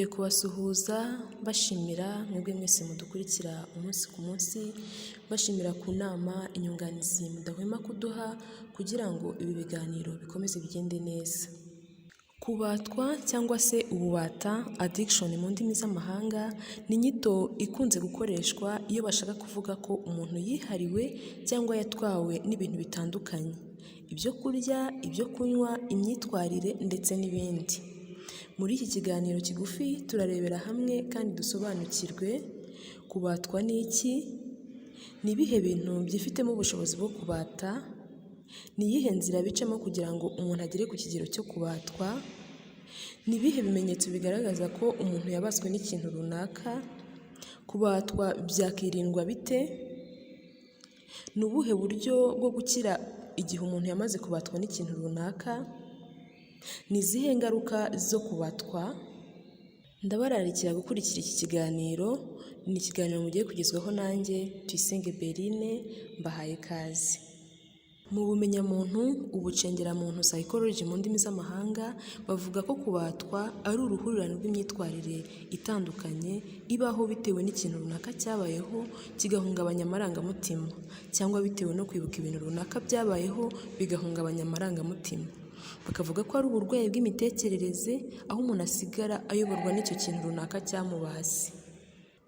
Nongeye kubasuhuza bashimira mwebwe mwese mudukurikira umunsi ku munsi, bashimira ku nama inyunganizi mudahwema kuduha kugira ngo ibi biganiro bikomeze bigende neza. Kubatwa cyangwa se ububata addiction mu ndimi z'amahanga ni inyito ikunze gukoreshwa iyo bashaka kuvuga ko umuntu yihariwe cyangwa yatwawe n'ibintu bitandukanye, ibyo kurya, ibyo kunywa, imyitwarire ndetse n'ibindi. Muri iki kiganiro kigufi turarebera hamwe kandi dusobanukirwe kubatwa ni iki, ni ibihe bintu byifitemo ubushobozi bwo kubata, ni iyihe nzira bicamo kugira ngo umuntu agere ku kigero cyo kubatwa, ni ibihe bimenyetso bigaragaza ko umuntu yabaswe n'ikintu runaka, kubatwa byakirindwa bite, ni ubuhe buryo bwo gukira igihe umuntu yamaze kubatwa n'ikintu runaka, ni izihe ngaruka zo kubatwa. Ndabararikira gukurikira iki kiganiro, ni ikiganiro mugiye kugezwaho nanjye Tuyisenge Berine, mbahaye ikaze. Mu bumenyamuntu, ubucengeramuntu psychology mu ndimi z'amahanga, bavuga ko kubatwa ari uruhurirane rw'imyitwarire itandukanye ibaho bitewe n'ikintu runaka cyabayeho kigahungabanya amarangamutima, cyangwa bitewe no kwibuka ibintu runaka byabayeho bigahungabanya amarangamutima. Bakavuga ko ari uburwayi bw'imitekerereze, aho umuntu asigara ayoborwa n'icyo kintu runaka cyamubase.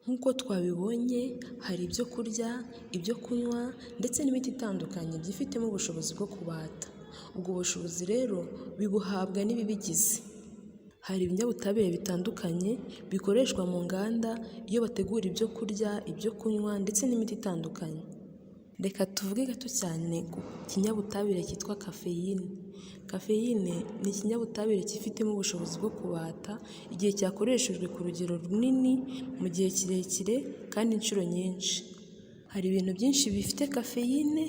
Nk'uko twabibonye, hari ibyo kurya, ibyo kunywa ndetse n'imiti itandukanye byifitemo ubushobozi bwo kubata. Ubwo bushobozi rero bibuhabwa n'ibibigize. Hari ibinyabutabire bitandukanye bikoreshwa mu nganda iyo bategura ibyo kurya, ibyo kunywa ndetse n'imiti itandukanye. Reka tuvuge gato cyane ku kinyabutabire cyitwa kafeyine. Kafeyine ni ikinyabutabire cyifitemo ubushobozi bwo kubata igihe cyakoreshejwe ku rugero runini, mu gihe kirekire kandi inshuro nyinshi. Hari ibintu byinshi bifite kafeyine,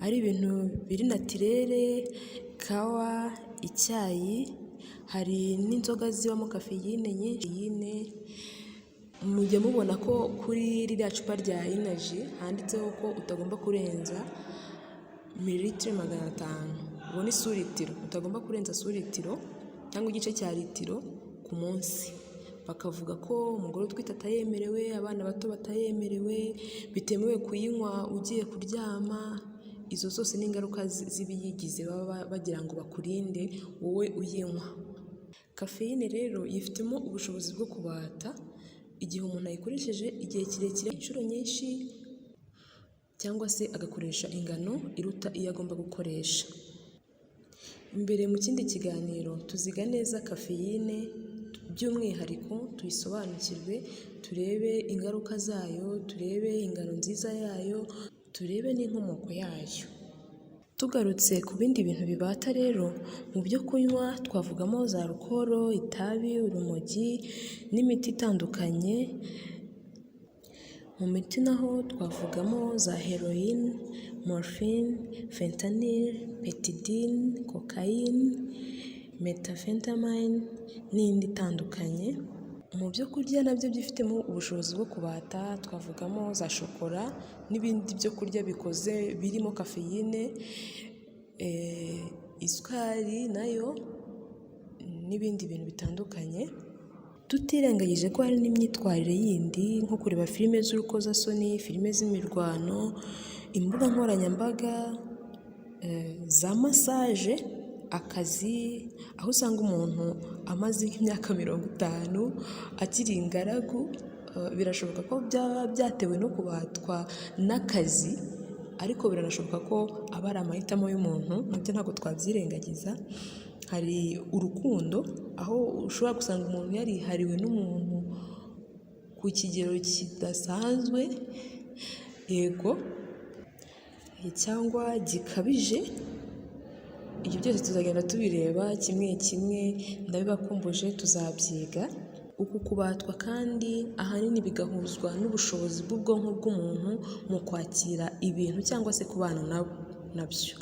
ari ibintu biri natirere, kawa, icyayi, hari n'inzoga zibamo kafeyine nyinshi. Mujya mubona ko kuri ririya cupa rya energy handitseho ko utagomba kurenza mililitiro 500. Ubu ni suritiro, utagomba kurenza suritiro cyangwa igice cya litiro ku munsi. Bakavuga ko umugore utwite atayemerewe, abana bato batayemerewe, bitemewe kuyinywa ugiye kuryama. Izo zose ni ingaruka z'ibiyigize baba bagira ngo bakurinde wowe uyinywa. Kafeyine rero yifitemo ubushobozi bwo kubata igihe umuntu ayikoresheje igihe kirekire, inshuro nyinshi, cyangwa se agakoresha ingano iruta iyo agomba gukoresha. Imbere mu kindi kiganiro tuziga neza kafeyine by'umwihariko, tuyisobanukirwe, turebe ingaruka zayo, turebe ingano nziza yayo, turebe n'inkomoko yayo. Tugarutse ku bindi bintu bibata rero, mu byo kunywa twavugamo za alukoro, itabi, urumogi n'imiti itandukanye. Mu miti naho twavugamo za heroine, morphine, fentanyl, petidine, cocaine, methamphetamine n'indi itandukanye. Mu byo kurya nabyo byifitemo ubushobozi bwo kubata twavugamo za shokora n'ibindi byo kurya bikoze birimo kafeyine, isukari nayo n'ibindi bintu bitandukanye. Tutirengagije ko hari n'imyitwarire yindi nko kureba filime z'urukozasoni, filime z'imirwano, imbuga nkoranyambaga, za massage, akazi, aho usanga umuntu amaze nk'imyaka 50 akiri ingaragu. Birashoboka ko byaba byatewe no kubatwa n'akazi, ariko biranashoboka ko aba ari amahitamo y'umuntu, nabyo ntabwo twabyirengagiza. Hari urukundo, aho ushobora gusanga umuntu yarihariwe n'umuntu ku kigero kidasanzwe, yego, cyangwa gikabije. Ibyo byose tuzagenda tubireba kimwe kimwe, ndabibakumbuje, tuzabyiga. Uku kubatwa kandi ahanini bigahuzwa n'ubushobozi bw'ubwonko bw'umuntu mu kwakira ibintu cyangwa se kubana nabyo,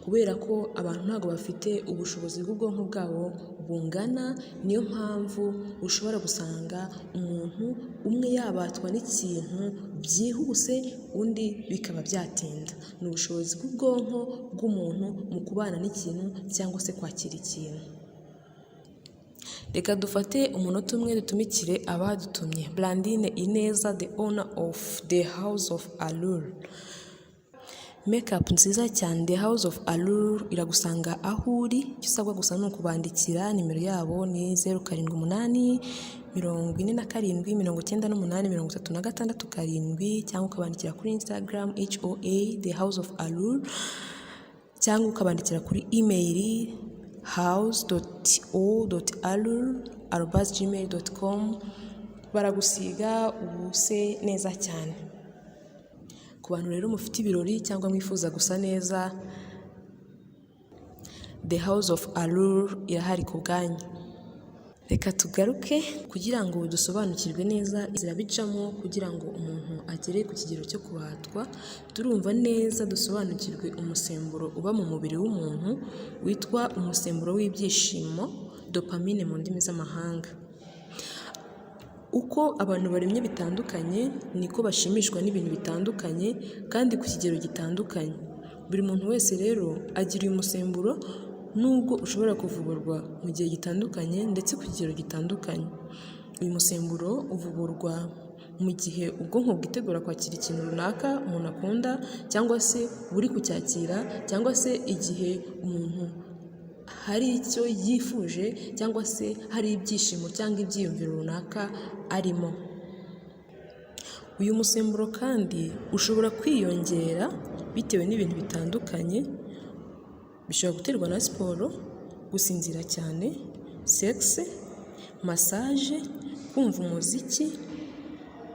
kubera ko abantu ntabwo bafite ubushobozi bw'ubwonko bwabo bungana. Niyo mpamvu ushobora gusanga umuntu umwe yabatwa n'ikintu byihuse, undi bikaba byatinda. Ni ubushobozi bw'ubwonko bw'umuntu mu kubana n'ikintu cyangwa se kwakira ikintu. Reka dufate umunota umwe dutumikire abadutumye. Blandine Ineza, the owner of the House of Allure. Makeup nziza cyane, the House of Allure iragusanga aho uri. Icyo usabwa gusa ni ukubandikira, nimero yabo ni 078 47 98 36 cyangwa ukabandikira kuri Instagram HOA the House of Allure, cyangwa ukabandikira kuri email house.o.allure@gmail.com. baragusiga ubuse neza cyane. Ku bantu rero mufite ibirori cyangwa mwifuza gusa neza, the House of Allure irahari ku bwanyu. Reka tugaruke kugira ngo dusobanukirwe neza zirabicamo kugira ngo umuntu agere ku kigero cyo kubatwa. Turumva neza dusobanukirwe umusemburo uba mu mubiri w'umuntu witwa umusemburo w'ibyishimo, dopamine mu ndimi z'amahanga. Uko abantu baremye bitandukanye niko bashimishwa n'ibintu bitandukanye kandi ku kigero gitandukanye. Buri muntu wese rero agira uyu musemburo, nubwo ushobora kuvurwa mu gihe gitandukanye ndetse ku kigero gitandukanye. Uyu musemburo uvuburwa mu gihe ubwonko bwitegura kwakira ikintu runaka umuntu akunda cyangwa se buri kucyakira, cyangwa se igihe umuntu hari icyo yifuje cyangwa se hari ibyishimo cyangwa ibyiyumviro runaka arimo. Uyu musemburo kandi ushobora kwiyongera bitewe n'ibintu bitandukanye. Bishobora guterwa na siporo, gusinzira cyane, sex, massage, kumva umuziki,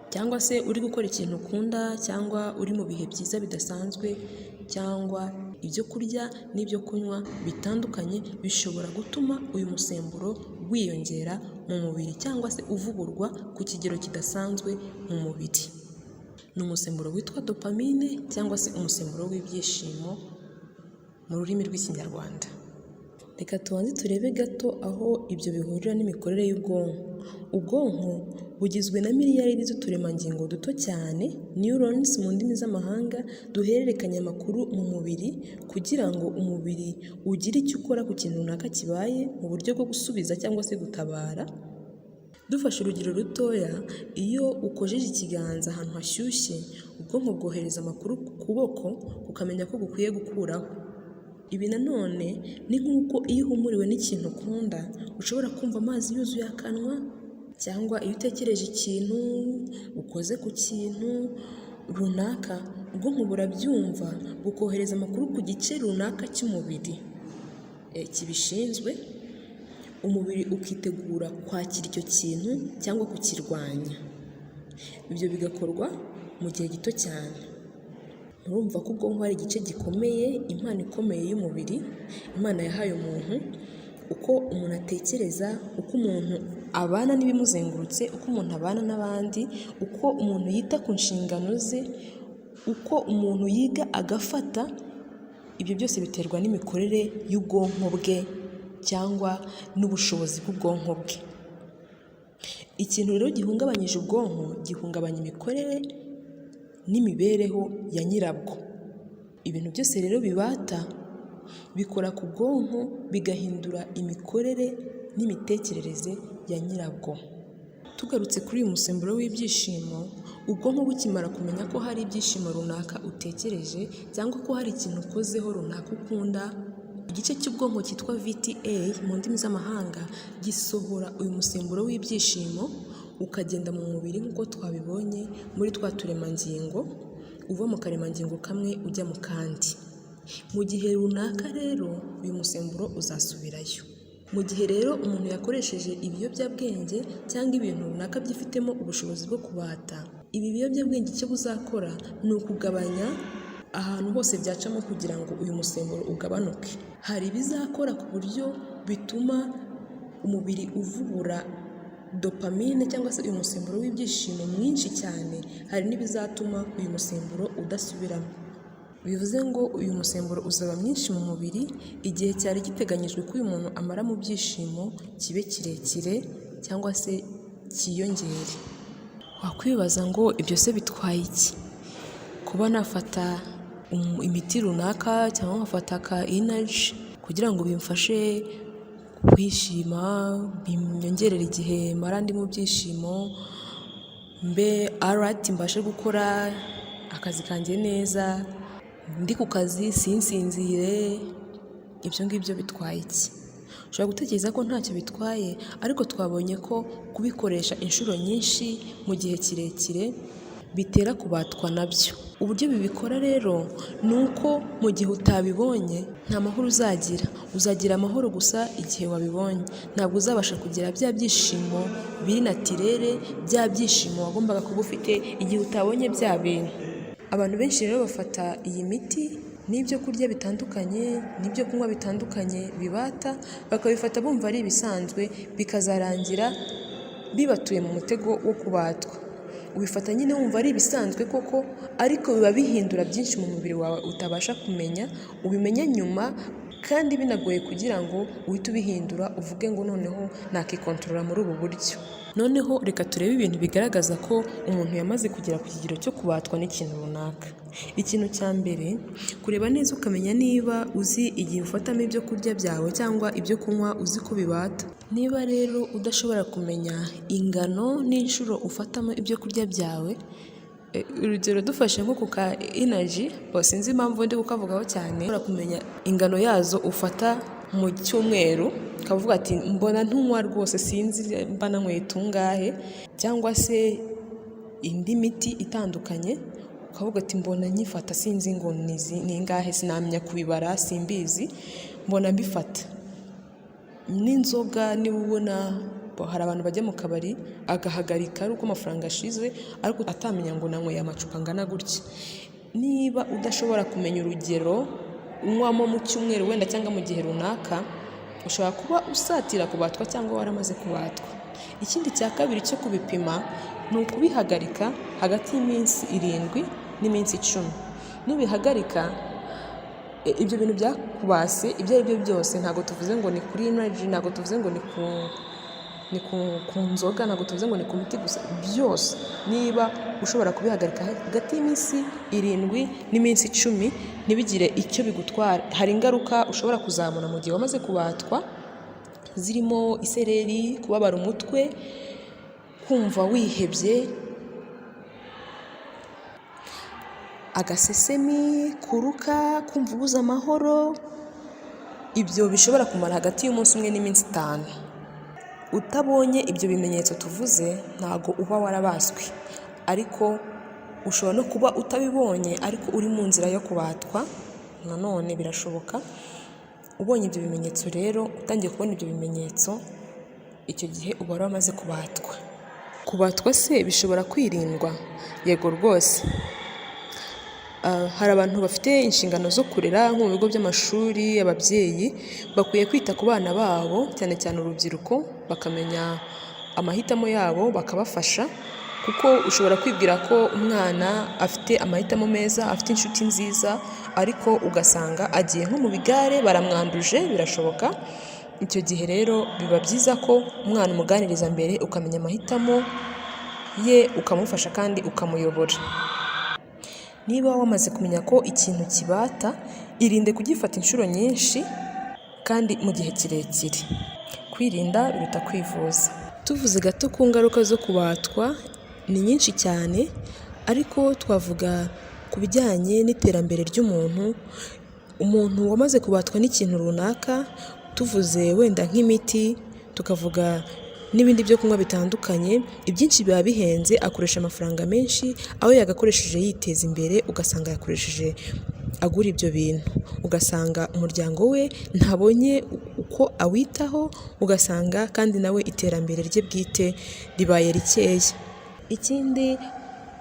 cyangwa se uri gukora ikintu ukunda, cyangwa uri mu bihe byiza bidasanzwe, cyangwa ibyo kurya n'ibyo kunywa bitandukanye bishobora gutuma uyu musemburo wiyongera mu mubiri cyangwa se uvuburwa ku kigero kidasanzwe mu mubiri. Ni umusemburo witwa dopamine cyangwa se umusemburo w'ibyishimo mu rurimi rw'Ikinyarwanda. Reka tubanze turebe gato aho ibyo bihurira n'imikorere y'ubwonko. Ubwonko bugizwe na miliyaridi z'uturemangingo duto cyane, neurons mu ndimi z'amahanga, duhererekanya amakuru mu mubiri kugira ngo umubiri ugire icyo ukora ku kintu runaka kibaye mu buryo bwo gusubiza cyangwa se gutabara. Dufashe urugero rutoya, iyo ukojeje ikiganza ahantu hashyushye, ubwonko bwohereza amakuru ku kuboko ukamenya ko gukwiye gukuraho. Ibi nanone ni nk'uko iyo uhumuriwe n'ikintu ukunda ushobora kumva amazi yuzuye akanwa, cyangwa iyo utekereje ikintu, ukoze ku kintu runaka, ubwonko burabyumva bukohereza amakuru ku gice runaka cy'umubiri kibishinzwe, umubiri ukitegura kwakira icyo kintu cyangwa kukirwanya. Ibyo bigakorwa mu gihe gito cyane. Murumva ko ubwonko ari igice gikomeye, impano ikomeye y'umubiri Imana yahaye umuntu. Uko umuntu atekereza, uko umuntu abana n'ibimuzengurutse, uko umuntu abana n'abandi, uko umuntu yita ku nshingano ze, uko umuntu yiga agafata, ibyo byose biterwa n'imikorere y'ubwonko bwe cyangwa n'ubushobozi bw'ubwonko bwe. Ikintu rero gihungabanyije ubwonko gihungabanya imikorere n'imibereho ya nyirabwo. Ibintu byose rero bibata bikora ku bwonko bigahindura imikorere n'imitekerereze ya nyirabwo. Tugarutse kuri uyu musemburo w'ibyishimo, ubwonko bukimara kumenya ko hari ibyishimo runaka utekereje cyangwa ko hari ikintu ukozeho runaka ukunda, igice cy'ubwonko cyitwa VTA mu ndimi z'amahanga gisohora uyu musemburo w'ibyishimo ukagenda mu mubiri nk'uko twabibonye muri twa turemangingo, uva mu karemangingo kamwe ujya mu kandi. Mu gihe runaka rero uyu musemburo uzasubirayo. Mu gihe rero umuntu yakoresheje ibiyobyabwenge cyangwa ibintu runaka byifitemo ubushobozi bwo kubata, ibi biyobyabwenge icyo buzakora ni ukugabanya ahantu hose byacamo kugira ngo uyu musemburo ugabanuke. Hari ibizakora ku buryo bituma umubiri uvubura dopamine cyangwa se uyu musemburo w'ibyishimo mwinshi cyane, hari n'ibizatuma uyu musemburo udasubiramo. Bivuze ngo uyu musemburo uzaba mwinshi mu mubiri igihe cyari giteganyijwe ko uyu muntu amara mu byishimo kibe kirekire cyangwa se cyiyongere. Wakwibaza ngo ibyo se bitwaye iki? Kuba nafata imiti runaka cyangwa nkafata ka energy kugira ngo bimfashe kwishima, binyongerera igihe mara ndi mu byishimo, mbe alert mbashe gukora akazi kanjye neza, ndi ku kazi sinsinzire. Ibyo ngibyo bitwaye iki? Ushobora gutekereza ko ntacyo bitwaye, ariko twabonye ko kubikoresha inshuro nyinshi mu gihe kirekire bitera kubatwa nabyo. Uburyo bibikora rero ni uko mu gihe utabibonye nta mahoro uzagira amahoro gusa igihe wabibonye. Ntabwo uzabasha kugira bya byishimo biri natirere, bya byishimo wagombaga kuba ufite igihe utabonye bya bintu. Abantu benshi rero bafata iyi miti n'ibyo kurya bitandukanye n'ibyo kunywa bitandukanye bibata, bakabifata bumva ari ibisanzwe, bikazarangira bibatuye mu mutego wo kubatwa. Ubifata nyine wumva ari ibisanzwe koko, ariko biba bihindura byinshi mu mubiri wawe utabasha kumenya, ubimenya nyuma kandi binagoye kugira ngo uhite ubihindura uvuge ngo noneho nakikontorora muri ubu buryo. Noneho reka turebe ibintu bigaragaza ko umuntu yamaze kugera ku kigero cyo kubatwa n'ikintu runaka. Ikintu cya mbere, kureba neza ukamenya niba uzi igihe ufatamo ibyo kurya byawe cyangwa ibyo kunywa uzi ko bibata. Niba rero udashobora kumenya ingano n'inshuro ufatamo ibyo kurya byawe, urugero dufashe nko ku ka energy, sinzi impamvu ndi kukavugaho cyane, ushobora kumenya ingano yazo ufata mu cyumweru, ukavuga ati mbona ntunywa rwose, sinzi mba nanyweye tungahe, cyangwa se indi miti itandukanye ukavuga ati mbona nyifata sinzi ngo ni ingahe, sinamenya kubibara, simbizi, mbona mbifata. N'inzoga niba ubona, hari abantu bajya mu kabari agahagarika ari uko amafaranga ashize, ariko atamenya ngo nanyweye amacupa angana gutya. Niba udashobora kumenya urugero unywamo mu cyumweru wenda cyangwa mu gihe runaka, ushobora kuba usatira kubatwa cyangwa waramaze kubatwa. Ikindi cya kabiri cyo kubipima ni ukubihagarika hagati y'iminsi 7 n'iminsi 10. Nubihagarika ibyo bintu byakubase ibyo ari byo byose, ntabwo tuvuze ngo ni kuri energy, ntabwo tuvuze ngo ni ku nzoga, ntabwo tuvuze ngo ni ku miti gusa, byose niba ushobora kubihagarika hagati y'iminsi 7 n'iminsi 10 ntibigire icyo bigutwara. Hari ingaruka ushobora kuzamura mu gihe wamaze kubatwa, zirimo isereri, kubabara umutwe, kumva wihebye, agasesemi, kuruka, kumva ubuze amahoro. Ibyo bishobora kumara hagati y'umunsi 1 n'iminsi 5. Utabonye ibyo bimenyetso tuvuze ntago uba warabaswe, ariko ushobora no kuba utabibonye ariko uri mu nzira yo kubatwa, nanone birashoboka. Ubonye ibyo bimenyetso rero, utangiye kubona ibyo bimenyetso, icyo gihe uba waramaze kubatwa. Kubatwa se bishobora kwirindwa? Yego rwose. Hari abantu bafite inshingano zo kurera nko mu bigo by'amashuri, ababyeyi bakwiye kwita ku bana babo, cyane cyane urubyiruko, bakamenya amahitamo yabo bakabafasha, kuko ushobora kwibwira ko umwana afite amahitamo meza, afite inshuti nziza, ariko ugasanga agiye nko mu bigare baramwanduje, birashoboka. Icyo gihe rero biba byiza ko umwana umuganiriza mbere, ukamenya amahitamo ye, ukamufasha kandi ukamuyobora. Niba wamaze kumenya ko ikintu kibata, irinde kugifata inshuro nyinshi kandi mu gihe kirekire. Kwirinda biruta kwivuza. Tuvuze gato ku ngaruka zo kubatwa, ni nyinshi cyane, ariko twavuga ku bijyanye n'iterambere ry'umuntu. Umuntu wamaze kubatwa n'ikintu runaka, tuvuze wenda nk'imiti, tukavuga n'ibindi byo kunywa bitandukanye, ibyinshi biba bihenze, akoresha amafaranga menshi, aho yagakoresheje yiteza imbere, ugasanga yakoresheje agura ibyo bintu, ugasanga umuryango we ntabonye uko awitaho, ugasanga kandi nawe iterambere rye bwite ribaye rikeya. Ikindi,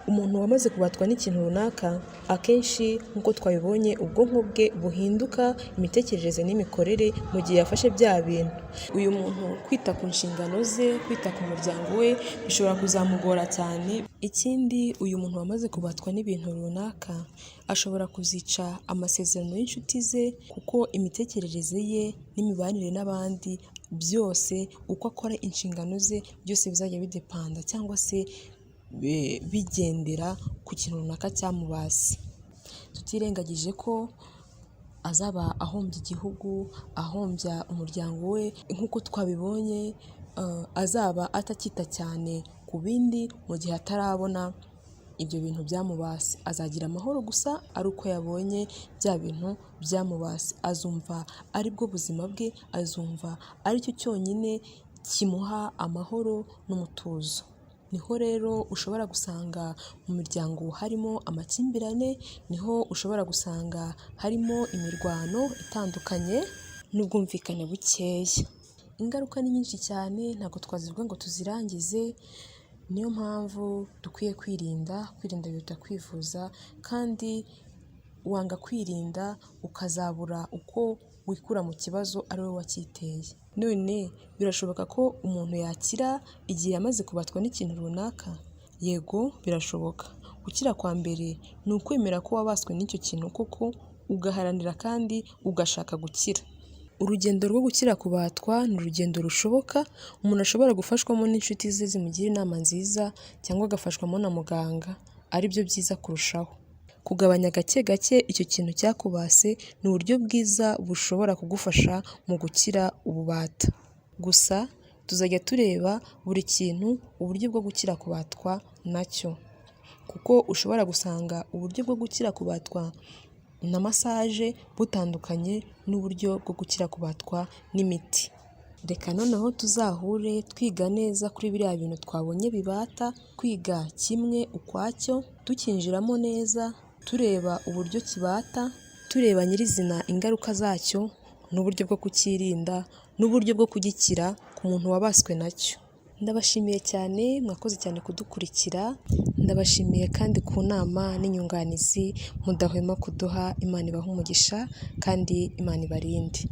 umuntu wamaze kubatwa n'ikintu runaka, akenshi nk'uko twabibonye, ubwonko bwe buhinduka, imitekerereze n'imikorere mu gihe yafashe bya bintu. Uyu muntu kwita ku nshingano ze, kwita ku muryango we, bishobora kuzamugora cyane. Ikindi, uyu muntu wamaze kubatwa n'ibintu runaka ashobora kuzica amasezerano y'inshuti ze, kuko imitekerereze ye n'imibanire n'abandi byose, uko akora inshingano ze byose bizajya bidepanda cyangwa se bigendera ku kintu runaka cyamubase. Tutirengagije ko azaba ahombya igihugu, ahombya umuryango we, nk'uko twabibonye azaba atakita cyane ku bindi mu gihe atarabona ibyo bintu byamubase. Azagira amahoro gusa ari uko yabonye bya bintu byamubase. Azumva ari bwo buzima bwe, azumva ari cyo cyonyine kimuha amahoro n'umutuzo. Niho rero ushobora gusanga mu miryango harimo amakimbirane, niho ushobora gusanga harimo imirwano itandukanye n'ubwumvikane bukeya. Ingaruka ni nyinshi cyane ntabwo twazivuga ngo tuzirangize, niyo mpamvu dukwiye kwirinda biruta kwivuza, kandi wanga kwirinda ukazabura uko wikura mu kibazo ari wowe wacyiteye. None birashoboka ko umuntu yakira igihe yamaze kubatwa n'ikintu runaka? Yego birashoboka. Gukira kwa mbere ni ukwemera ko wabaswe n'icyo kintu koko, ugaharanira kandi ugashaka gukira. Urugendo rwo gukira kubatwa ni urugendo rushoboka, umuntu ashobora gufashwamo n'inshuti ze zimugira inama nziza, cyangwa agafashwamo na muganga, ari byo byiza kurushaho. Kugabanya gake gake icyo kintu cyakubase ni uburyo bwiza bushobora kugufasha mu gukira ububata. Gusa tuzajya tureba buri kintu uburyo bwo gukira kubatwa nacyo, kuko ushobora gusanga uburyo bwo gukira kubatwa na massage butandukanye n'uburyo bwo gukira kubatwa n'imiti. Reka noneho tuzahure twiga neza kuri biriya bintu twabonye bibata, kwiga kimwe ukwacyo, tukinjiramo neza, tureba uburyo kibata, tureba nyirizina ingaruka zacyo n'uburyo bwo kukirinda n'uburyo bwo kugikira ku muntu wabaswe nacyo. Ndabashimiye cyane, mwakoze cyane kudukurikira, ndabashimiye kandi ku nama n'inyunganizi mudahwema kuduha. Imana ibahe umugisha kandi Imana ibarinde.